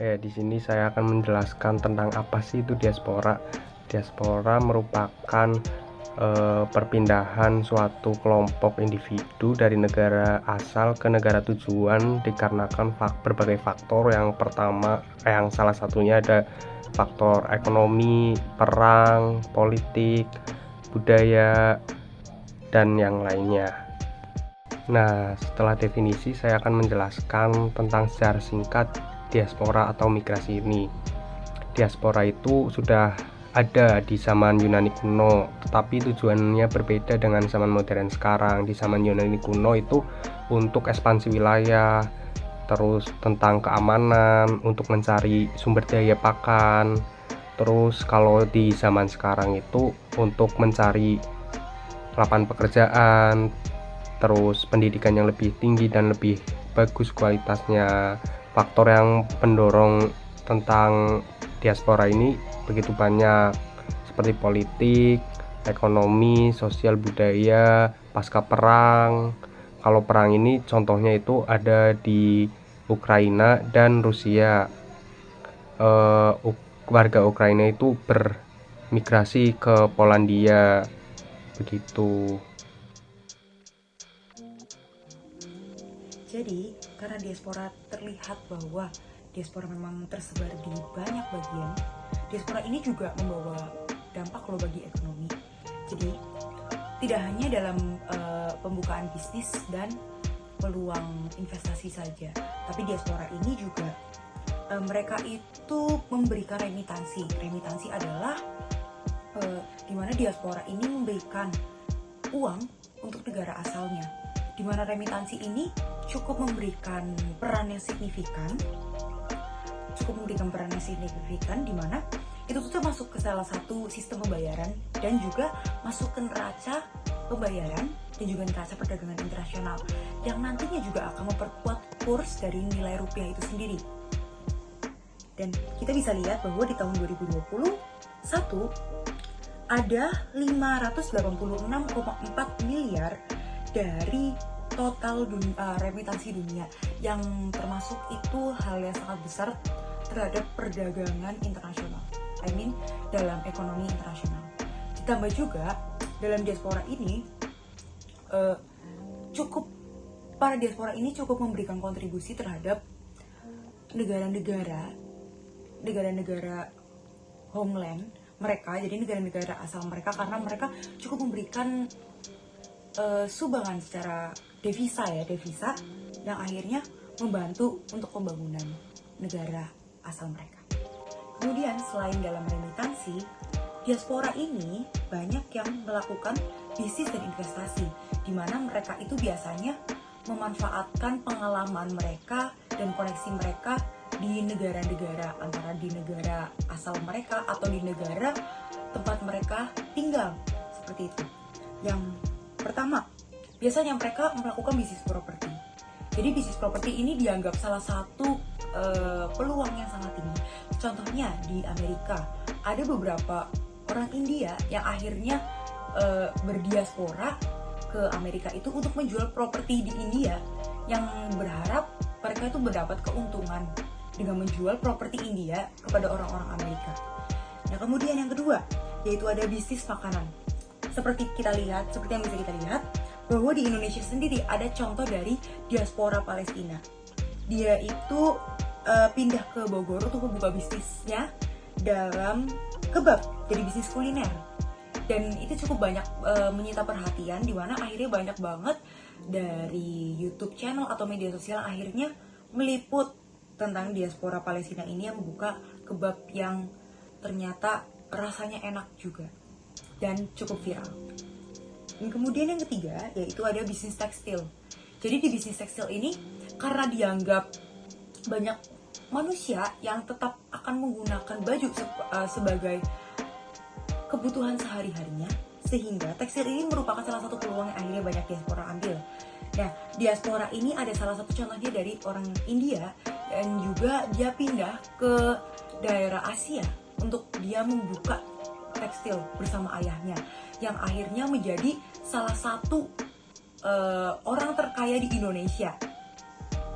Di sini saya akan menjelaskan tentang apa sih itu diaspora. Diaspora merupakan perpindahan suatu kelompok individu dari negara asal ke negara tujuan dikarenakan berbagai faktor. Yang pertama, yang salah satunya ada faktor ekonomi, perang, politik, budaya, dan yang lainnya. Nah, setelah definisi saya akan menjelaskan tentang secara singkat diaspora atau migrasi ini. Diaspora itu sudah ada di zaman Yunani kuno, tetapi tujuannya berbeda dengan zaman modern sekarang. Di zaman Yunani kuno itu untuk ekspansi wilayah, terus tentang keamanan, untuk mencari sumber daya pakan. Terus kalau di zaman sekarang itu untuk mencari lapangan pekerjaan, terus pendidikan yang lebih tinggi dan lebih bagus kualitasnya. Faktor yang pendorong tentang diaspora ini begitu banyak, seperti politik, ekonomi, sosial, budaya, pasca perang. Kalau perang ini contohnya itu ada di Ukraina dan Rusia. Warga Ukraina itu bermigrasi ke Polandia, begitu. Jadi, karena diaspora terlihat bahwa diaspora memang tersebar di banyak bagian, diaspora ini juga membawa dampak loh bagi ekonomi. Jadi, tidak hanya dalam pembukaan bisnis dan peluang investasi saja, tapi diaspora ini juga mereka itu memberikan remitansi. Remitansi adalah di mana diaspora ini memberikan uang untuk negara asalnya, di mana remitansi ini cukup memberikan peran yang signifikan, di mana itu tuh masuk ke salah satu sistem pembayaran dan juga masuk ke neraca pembayaran dan juga neraca perdagangan internasional yang nantinya juga akan memperkuat kurs dari nilai rupiah itu sendiri. Dan kita bisa lihat bahwa di tahun 2021 ada 586,4 miliar dari total remitansi dunia, yang termasuk itu hal yang sangat besar terhadap perdagangan internasional, dalam ekonomi internasional. Ditambah juga dalam diaspora ini para diaspora ini cukup memberikan kontribusi terhadap negara-negara homeland mereka, jadi negara-negara asal mereka, karena mereka cukup memberikan sumbangan secara devisa yang akhirnya membantu untuk pembangunan negara asal mereka. Kemudian selain dalam remitansi, diaspora ini banyak yang melakukan bisnis dan investasi, di mana mereka itu biasanya memanfaatkan pengalaman mereka dan koneksi mereka di negara-negara, antara di negara asal mereka atau di negara tempat mereka tinggal, seperti itu. Yang pertama, biasanya mereka melakukan bisnis properti. Jadi bisnis properti ini dianggap salah satu peluang yang sangat tinggi. Contohnya di Amerika, ada beberapa orang India yang akhirnya berdiaspora ke Amerika itu untuk menjual properti di India, yang berharap mereka itu mendapat keuntungan dengan menjual properti India kepada orang-orang Amerika. Nah, kemudian yang kedua, yaitu ada bisnis makanan. Seperti yang bisa kita lihat bahwa di Indonesia sendiri ada contoh dari diaspora Palestina. Dia itu pindah ke Bogor untuk membuka bisnisnya dalam kebab, jadi bisnis kuliner. Dan itu cukup banyak menyita perhatian, di mana akhirnya banyak banget dari YouTube channel atau media sosial akhirnya meliput tentang diaspora Palestina ini yang membuka kebab yang ternyata rasanya enak juga dan cukup viral. Dan kemudian yang ketiga, yaitu ada bisnis tekstil. Jadi di bisnis tekstil ini, karena dianggap banyak manusia yang tetap akan menggunakan baju sebagai kebutuhan sehari-harinya, sehingga tekstil ini merupakan salah satu peluang yang akhirnya banyak diaspora ambil. Nah, diaspora ini ada salah satu contohnya dari orang India, dan juga dia pindah ke daerah Asia untuk dia membuka tekstil bersama ayahnya, yang akhirnya menjadi salah satu orang terkaya di Indonesia,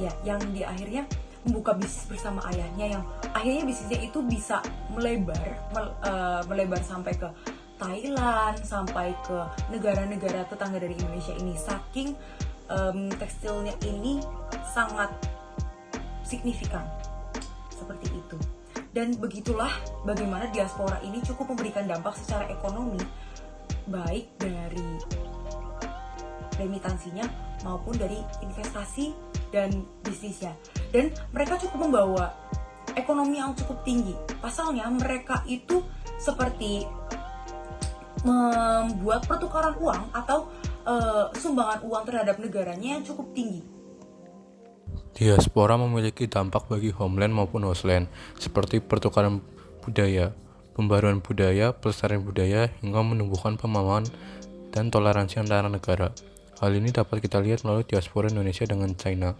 ya, yang di akhirnya membuka bisnis bersama ayahnya, yang akhirnya bisnisnya itu bisa melebar sampai ke Thailand, sampai ke negara-negara tetangga dari Indonesia ini. Saking tekstilnya ini sangat signifikan seperti itu. Dan begitulah bagaimana diaspora ini cukup memberikan dampak secara ekonomi, baik dari remitansinya maupun dari investasi dan bisnisnya. Dan mereka cukup membawa ekonomi yang cukup tinggi. Pasalnya mereka itu seperti membuat pertukaran uang atau sumbangan uang terhadap negaranya yang cukup tinggi. Diaspora memiliki dampak bagi homeland maupun hostland, seperti pertukaran budaya, pembaruan budaya, pelestarian budaya, hingga menumbuhkan pemahaman dan toleransi antara negara. Hal ini dapat kita lihat melalui diaspora Indonesia dengan China.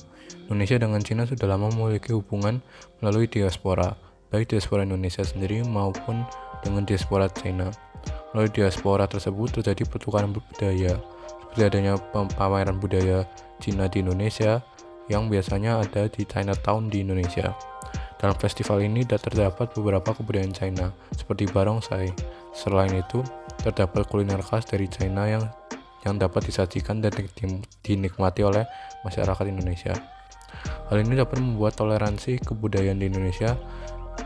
Indonesia dengan China sudah lama memiliki hubungan melalui diaspora, baik diaspora Indonesia sendiri maupun dengan diaspora China. Melalui diaspora tersebut terjadi pertukaran budaya, seperti adanya pameran budaya Cina di Indonesia yang biasanya ada di Chinatown di Indonesia. Dalam festival ini terdapat beberapa kebudayaan China, seperti barongsai. Selain itu, terdapat kuliner khas dari China yang dapat disajikan dan dinikmati oleh masyarakat Indonesia. Hal ini dapat membuat toleransi kebudayaan di Indonesia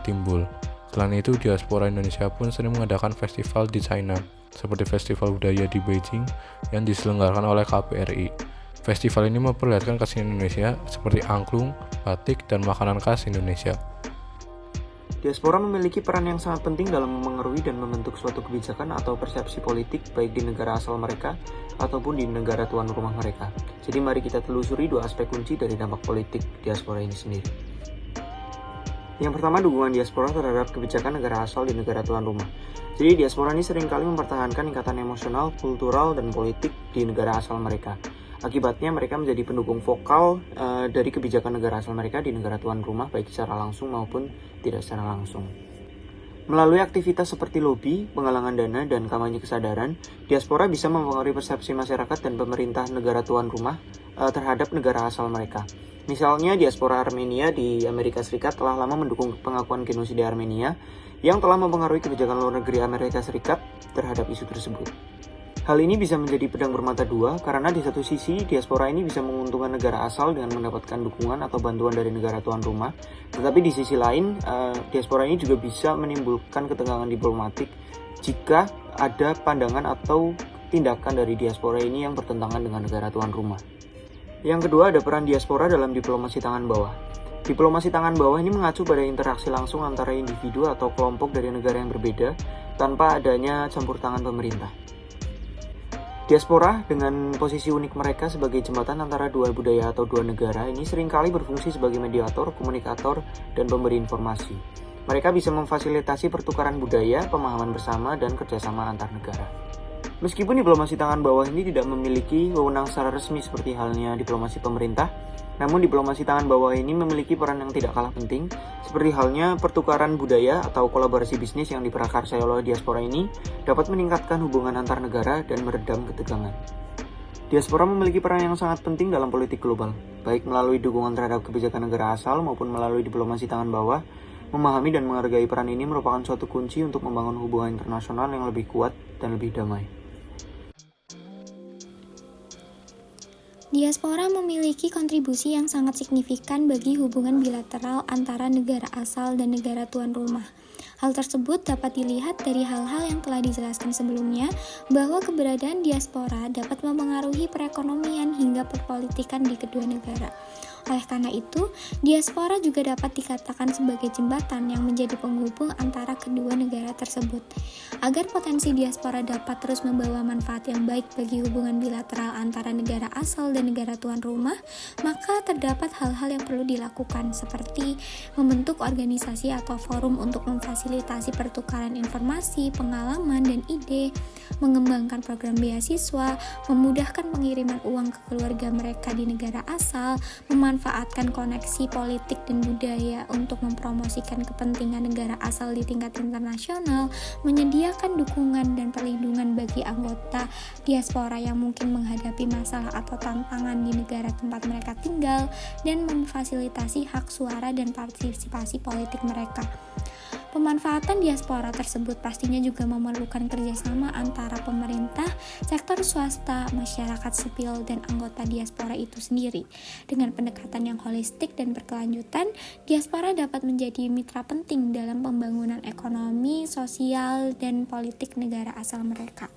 timbul. Selain itu, diaspora Indonesia pun sering mengadakan festival di China, seperti Festival Budaya di Beijing yang diselenggarakan oleh KBRI. Festival ini memperlihatkan kesenian Indonesia seperti angklung, batik, dan makanan khas Indonesia. Diaspora memiliki peran yang sangat penting dalam memengaruhi dan membentuk suatu kebijakan atau persepsi politik baik di negara asal mereka ataupun di negara tuan rumah mereka. Jadi mari kita telusuri dua aspek kunci dari dampak politik diaspora ini sendiri. Yang pertama, dukungan diaspora terhadap kebijakan negara asal di negara tuan rumah. Jadi diaspora ini seringkali mempertahankan ikatan emosional, kultural, dan politik di negara asal mereka. Akibatnya mereka menjadi pendukung vokal dari kebijakan negara asal mereka di negara tuan rumah, baik secara langsung maupun tidak secara langsung. Melalui aktivitas seperti lobi, penggalangan dana, dan kampanye kesadaran, diaspora bisa mempengaruhi persepsi masyarakat dan pemerintah negara tuan rumah terhadap negara asal mereka. Misalnya, diaspora Armenia di Amerika Serikat telah lama mendukung pengakuan genosida Armenia yang telah mempengaruhi kebijakan luar negeri Amerika Serikat terhadap isu tersebut. Hal ini bisa menjadi pedang bermata dua karena di satu sisi diaspora ini bisa menguntungkan negara asal dengan mendapatkan dukungan atau bantuan dari negara tuan rumah, tetapi di sisi lain diaspora ini juga bisa menimbulkan ketegangan diplomatik jika ada pandangan atau tindakan dari diaspora ini yang bertentangan dengan negara tuan rumah. Yang kedua, ada peran diaspora dalam diplomasi tangan bawah. Diplomasi tangan bawah ini mengacu pada interaksi langsung antara individu atau kelompok dari negara yang berbeda tanpa adanya campur tangan pemerintah. Diaspora dengan posisi unik mereka sebagai jembatan antara dua budaya atau dua negara ini seringkali berfungsi sebagai mediator, komunikator, dan pemberi informasi. Mereka bisa memfasilitasi pertukaran budaya, pemahaman bersama, dan kerjasama antar negara. Meskipun diplomasi tangan bawah ini tidak memiliki wewenang secara resmi seperti halnya diplomasi pemerintah, namun diplomasi tangan bawah ini memiliki peran yang tidak kalah penting, seperti halnya pertukaran budaya atau kolaborasi bisnis yang diprakarsai oleh diaspora ini dapat meningkatkan hubungan antar negara dan meredam ketegangan. Diaspora memiliki peran yang sangat penting dalam politik global, baik melalui dukungan terhadap kebijakan negara asal maupun melalui diplomasi tangan bawah. Memahami dan menghargai peran ini merupakan suatu kunci untuk membangun hubungan internasional yang lebih kuat dan lebih damai. Diaspora memiliki kontribusi yang sangat signifikan bagi hubungan bilateral antara negara asal dan negara tuan rumah. Hal tersebut dapat dilihat dari hal-hal yang telah dijelaskan sebelumnya, bahwa keberadaan diaspora dapat mempengaruhi perekonomian hingga perpolitikan di kedua negara. Oleh karena itu, diaspora juga dapat dikatakan sebagai jembatan yang menjadi penghubung antara kedua negara tersebut. Agar potensi diaspora dapat terus membawa manfaat yang baik bagi hubungan bilateral antara negara asal dan negara tuan rumah, maka terdapat hal-hal yang perlu dilakukan, seperti membentuk organisasi atau forum untuk memfasilitasi pertukaran informasi, pengalaman, dan ide, mengembangkan program beasiswa, memudahkan pengiriman uang ke keluarga mereka di negara asal, memanfaatkan koneksi politik dan budaya untuk mempromosikan kepentingan negara asal di tingkat internasional, menyediakan dukungan dan perlindungan bagi anggota diaspora yang mungkin menghadapi masalah atau tantangan di negara tempat mereka tinggal, dan memfasilitasi hak suara dan partisipasi politik mereka. Pemanfaatan diaspora tersebut pastinya juga memerlukan kerjasama antara pemerintah, sektor swasta, masyarakat sipil, dan anggota diaspora itu sendiri. Dengan pendekatan yang holistik dan berkelanjutan, diaspora dapat menjadi mitra penting dalam pembangunan ekonomi, sosial, dan politik negara asal mereka.